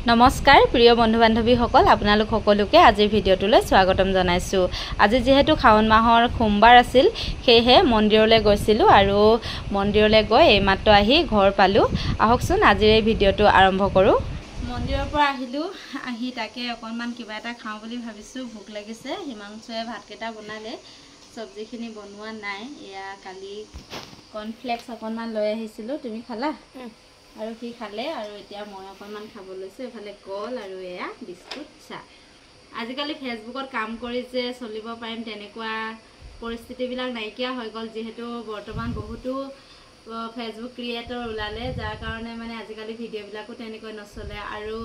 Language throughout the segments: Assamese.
নমস্কাৰ প্ৰিয় বন্ধু বান্ধৱীসকল আপোনালোক সকলোকে আজিৰ ভিডিঅ'টোলৈ স্বাগতম জনাইছো। আজি যেহেতু শাওণ মাহৰ সোমবাৰ আছিল সেয়েহে মন্দিৰলৈ গৈছিলোঁ আৰু মন্দিৰলৈ গৈ এইমাত্ৰ আহি ঘৰ পালোঁ। আহকচোন আজিৰ এই ভিডিঅ'টো আৰম্ভ কৰোঁ। মন্দিৰৰ পৰা আহিলোঁ, আহি তাকে অকণমান কিবা এটা খাওঁ বুলি ভাবিছোঁ। ভোক লাগিছে। হিমাংশুৱে ভাতকেইটা বনালে, চব্জিখিনি বনোৱা নাই। এয়া কালি কৰ্ণফ্লেক্স অকণমান লৈ আহিছিলোঁ, তুমি খালা? আৰু সি খালে আৰু এতিয়া মই অকণমান খাব লৈছোঁ। এফালে কল আৰু এয়া বিস্কুট চাহ। আজিকালি ফেচবুকত কাম কৰি যে চলিব পাৰিম তেনেকুৱা পৰিস্থিতিবিলাক নাইকিয়া হৈ গ'ল, যিহেতু বৰ্তমান বহুতো ফেচবুক ক্ৰিয়েটৰ ওলালে, যাৰ কাৰণে মানে আজিকালি ভিডিঅ'বিলাকো তেনেকৈ নচলে আৰু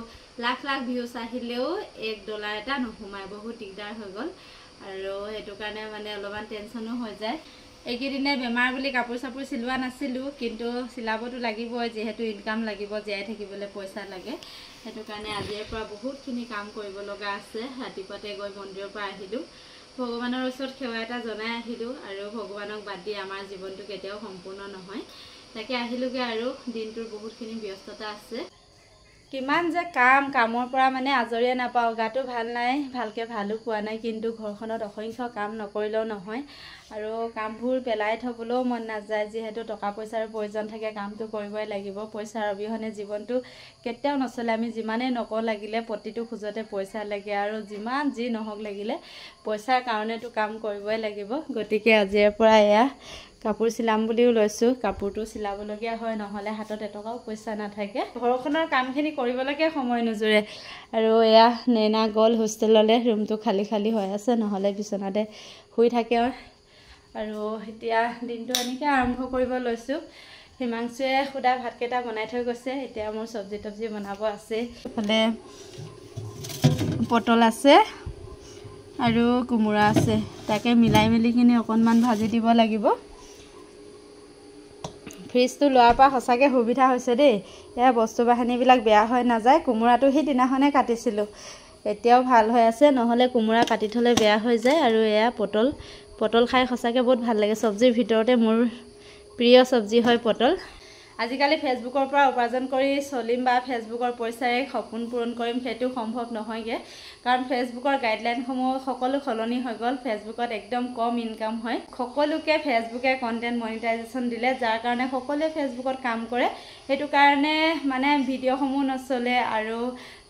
লাখ লাখ ভিউজ আহিলেও $1 এটা নোসোমায়। বহুত দিগদাৰ হৈ গ'ল আৰু সেইটো কাৰণে মানে অলপমান টেনশ্যনো হৈ যায়। এইকেইদিনে বেমাৰ বুলি কাপোৰ চাপোৰ চিলোৱা নাছিলোঁ, কিন্তু চিলাবতো লাগিবই, যিহেতু ইনকাম লাগিব, জীয়াই থাকিবলৈ পইচা লাগে। সেইটো কাৰণে আজিৰ পৰা বহুতখিনি কাম কৰিব লগা আছে। ৰাতিপুৱাতে গৈ মন্দিৰৰ পৰা আহিলোঁ, ভগৱানৰ ওচৰত সেৱা এটা জনাই আহিলোঁ আৰু ভগৱানক বাদ দি আমাৰ জীৱনটো কেতিয়াও সম্পূৰ্ণ নহয়। তাকে আহিলোঁগৈ আৰু দিনটোৰ বহুতখিনি ব্যস্ততা আছে। কিমান যে কামৰ পৰা মানে আজৰিয়ে নাপাওঁ। গাটো ভাল নাই, ভালকৈ ভালো পোৱা নাই, কিন্তু ঘৰখনত অসংখ্য কাম নকৰিলেও নহয় আৰু কামবোৰ পেলাই থ'বলৈও মন নাযায়। যিহেতু টকা পইচাৰ প্ৰয়োজন থাকে, কামটো কৰিবই লাগিব। পইচাৰ অবিহনে জীৱনটো কেতিয়াও নচলে। আমি যিমানেই নকওঁ লাগিলে প্ৰতিটো খোজতে পইচা লাগে আৰু যিমান যি নহওক লাগিলে পইচাৰ কাৰণেতো কাম কৰিবই লাগিব। গতিকে আজিৰ পৰা এয়া কাপোৰ চিলাম বুলিও লৈছোঁ। কাপোৰটো চিলাবলগীয়া হয়, নহ'লে হাতত এটকাও পইচা নাথাকে। ঘৰখনৰ কামখিনি কৰিবলৈকে সময় নোজোৰে। আৰু এয়া নেনা গ'ল হোষ্টেললৈ, ৰুমটো খালী খালী হৈ আছে, নহ'লে বিচনাতে শুই থাকে। আৰু এতিয়া দিনটো এনেকৈ আৰম্ভ কৰিব লৈছোঁ। হিমাংশুৱে সুদা ভাতকেইটা বনাই থৈ গৈছে, এতিয়া মোৰ চব্জি তব্জি বনাব আছে। এইফালে পটল আছে আৰু কোমোৰা আছে, তাকে মিলাই মেলি কিনি অকণমান ভাজি দিব লাগিব। ফ্ৰিজটো লোৱাৰ পৰা সঁচাকৈ সুবিধা হৈছে দেই। এয়া বস্তু বাহিনীবিলাক বেয়া হৈ নাযায়। কোমোৰাটো সিদিনাখনে কাটিছিলোঁ, এতিয়াও ভাল হৈ আছে, নহ'লে কোমোৰা কাটি থ'লে বেয়া হৈ যায়। আৰু এয়া পটল খাই সঁচাকৈ বহুত ভাল লাগে। চব্জিৰ ভিতৰতে মোৰ প্ৰিয় চব্জি হয় পটল। আজিকালি ফেচবুকৰ পৰা উপাৰ্জন কৰি চলিম বা ফেচবুকৰ পইচাৰে সপোন পূৰণ কৰিম, সেইটো সম্ভৱ নহয়গৈ, কাৰণ ফেচবুকৰ গাইডলাইনসমূহ সকলো সলনি হৈ গ'ল। ফেচবুকত একদম কম ইনকাম হয়। সকলোকে ফেচবুকে কণ্টেণ্ট মনিটাইজেশ্যন দিলে, যাৰ কাৰণে সকলোৱে ফেচবুকত কাম কৰে। সেইটো কাৰণে মানে ভিডিঅ'সমূহ নচলে আৰু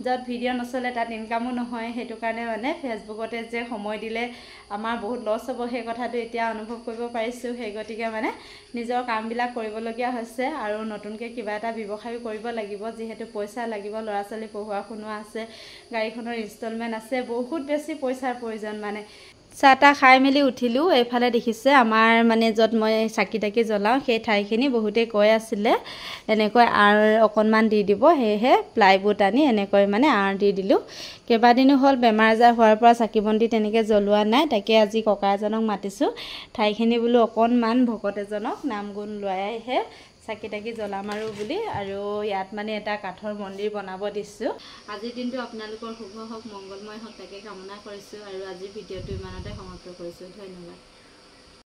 য'ত ভিডিঅ' নচলে তাত ইনকামো নহয়। সেইটো কাৰণে মানে ফেচবুকতে যে সময় দিলে আমাৰ বহুত লছ হ'ব, সেই কথাটো এতিয়া অনুভৱ কৰিব পাৰিছোঁ। সেই গতিকে মানে নিজৰ কামবিলাক কৰিবলগীয়া হৈছে আৰু নতুনকৈ কিবা এটা ব্যৱসায়ো কৰিব লাগিব, যিহেতু পইচা লাগিব। ল'ৰা ছোৱালী পঢ়োৱা শুনোৱা আছে, গাড়ীখনৰ ইনষ্টলমেণ্ট আছে, বহুত বেছি পইচাৰ প্ৰয়োজন। মানে চাহ তাহ খাই মেলি উঠিলোঁ। এইফালে দেখিছে আমাৰ মানে য'ত মই চাকি তাকি জ্বলাওঁ সেই ঠাইখিনি বহুতেই কৈ আছিলে এনেকৈ আৰ অকণমান দি দিব, সেয়েহে প্লাইবোৰ্ড আনি এনেকৈ মানে আৰ দি দিলোঁ। কেইবাদিনো হ'ল বেমাৰ আজাৰ হোৱাৰ পৰা চাকি বন্তি তেনেকৈ জ্বলোৱা নাই। তাকে আজি ককা এজনক মাতিছোঁ, ঠাইখিনি বোলো অকণমান ভকত এজনক নাম গুণ লোৱাইহে চাকি তাকি জ্বলাম আৰু বুলি, আৰু ইয়াত মানে এটা কাঠৰ মন্দিৰ বনাব দিছোঁ। আজিৰ দিনটো আপোনালোকৰ শুভ হওক, মংগলময় হওক, তাকে কামনা কৰিছোঁ আৰু আজিৰ ভিডিঅ'টো ইমানতে সমাপ্ত কৰিছোঁ। ধন্যবাদ।